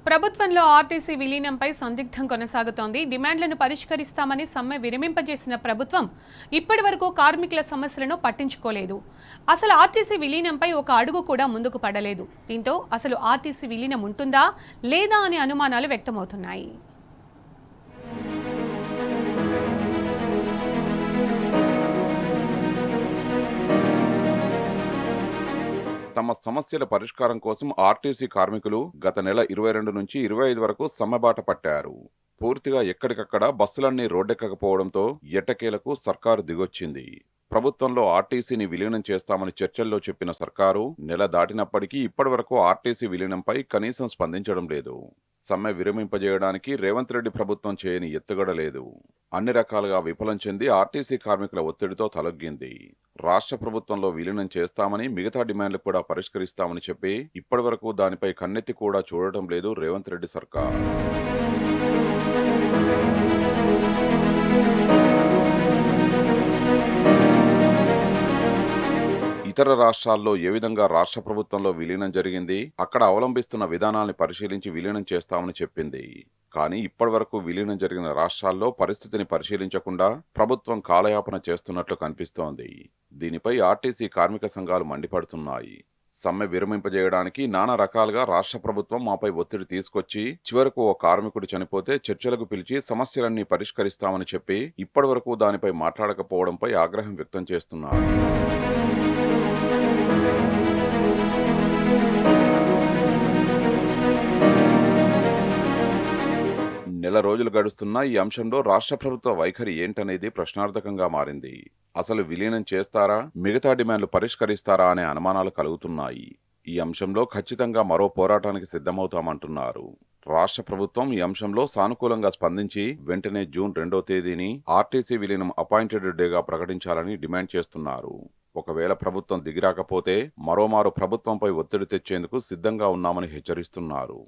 ప్రభుత్వంలో ఆర్టీసీ విలీనంపై సందిగ్ధం కొనసాగుతోంది. డిమాండ్లను పరిష్కరిస్తామని సమ్మె విరమింపజేసిన ప్రభుత్వం ఇప్పటివరకు కార్మికుల సమస్యలను పట్టించుకోలేదు. అసలు ఆర్టీసీ విలీనంపై ఒక అడుగు కూడా ముందుకు పడలేదు. దీంతో అసలు ఆర్టీసీ విలీనం ఉంటుందా లేదా అనే అనుమానాలు వ్యక్తమవుతున్నాయి. తమ సమస్యల పరిష్కారం కోసం ఆర్టీసీ కార్మికులు గత నెల 22 నుంచి 25 వరకు సమ్మెబాట పట్టారు. పూర్తిగా ఎక్కడికక్కడ బస్సులన్నీ రోడ్డెక్కకపోవడంతో ఎట్టకేలకు సర్కారు దిగొచ్చింది. ప్రభుత్వంలో ఆర్టీసీని విలీనం చేస్తామని చర్చల్లో చెప్పిన సర్కారు నెల దాటినప్పటికీ ఇప్పటివరకు ఆర్టీసీ విలీనంపై కనీసం స్పందించడం లేదు. సమ్మె విరమింపజేయడానికి రేవంత్ రెడ్డి ప్రభుత్వం చేయని ఎత్తుగడ లేదు. అన్ని రకాలుగా విఫలం చెంది ఆర్టీసీ కార్మికుల ఒత్తిడితో తలొగ్గింది. రాష్ట్ర ప్రభుత్వంలో విలీనం చేస్తామని, మిగతా డిమాండ్లు కూడా పరిష్కరిస్తామని చెప్పి ఇప్పటివరకు దానిపై కన్నెత్తి కూడా చూడటం లేదు రేవంత్ రెడ్డి సర్కార్. ఇతర రాష్ట్రాల్లో ఏ విధంగా రాష్ట్ర ప్రభుత్వంలో విలీనం జరిగింది, అక్కడ అవలంబిస్తున్న విధానాల్ని పరిశీలించి విలీనం చేస్తామని చెప్పింది. కానీ ఇప్పటివరకు విలీనం జరిగిన రాష్ట్రాల్లో పరిస్థితిని పరిశీలించకుండా ప్రభుత్వం కాలయాపన చేస్తున్నట్లు కనిపిస్తోంది. దీనిపై ఆర్టీసీ కార్మిక సంఘాలు మండిపడుతున్నాయి. సమ్మె విరమింపజేయడానికి నానా రకాలుగా రాష్ట్ర ప్రభుత్వం మాపై ఒత్తిడి తీసుకొచ్చి చివరకు ఓ కార్మికుడు చనిపోతే చర్చలకు పిలిచి సమస్యలన్నీ పరిష్కరిస్తామని చెప్పి ఇప్పటివరకు దానిపై మాట్లాడకపోవడంపై ఆగ్రహం వ్యక్తం చేస్తున్నారు. నెల రోజులు గడుస్తున్నా ఈ అంశంలో రాష్ట్ర ప్రభుత్వ వైఖరి ఏంటనేది ప్రశ్నార్థకంగా మారింది. అసలు విలీనం చేస్తారా, మిగతా డిమాండ్లు పరిష్కరిస్తారా అనే అనుమానాలు కలుగుతున్నాయి. ఈ అంశంలో ఖచ్చితంగా మరో పోరాటానికి సిద్ధమవుతామంటున్నారు. రాష్ట్ర ప్రభుత్వం ఈ అంశంలో సానుకూలంగా స్పందించి వెంటనే జూన్ 2వ తేదీని ఆర్టీసీ విలీనం అపాయింటెడ్ డేగా ప్రకటించాలని డిమాండ్ చేస్తున్నారు. ఒకవేళ ప్రభుత్వం దిగిరాకపోతే మరోమారు ప్రభుత్వంపై ఒత్తిడి తెచ్చేందుకు సిద్ధంగా ఉన్నామని హెచ్చరిస్తున్నారు.